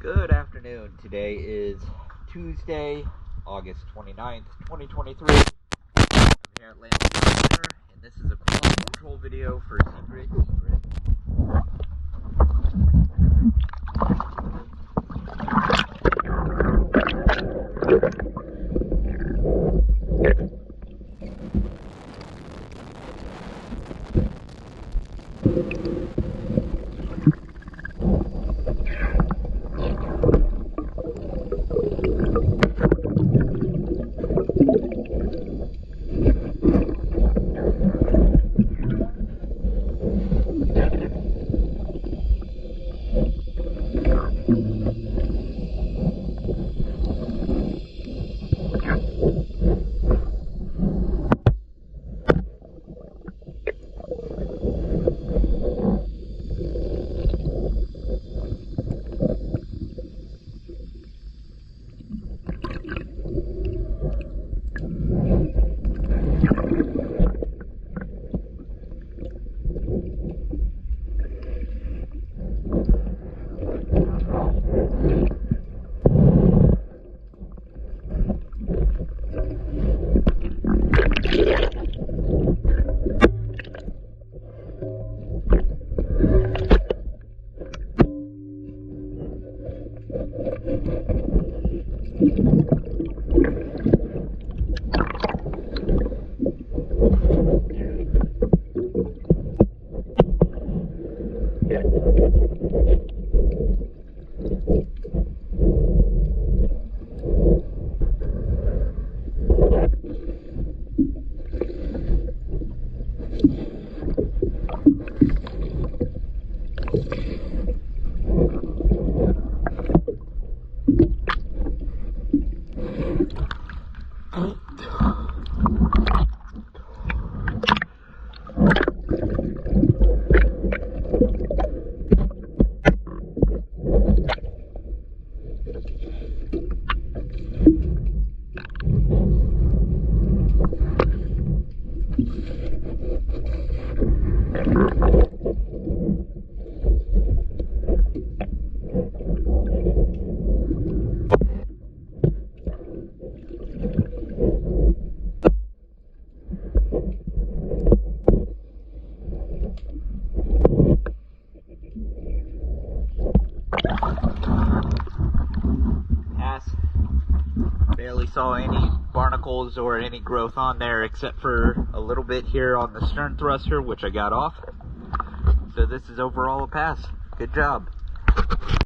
Good afternoon. Today is Tuesday, August 29th, 2023. I'm here at Land, and this is a quality control video for Egret. Barely saw any barnacles or any growth on there except for a little bit here on the stern thruster, which I got off. So this is overall a pass. Good job.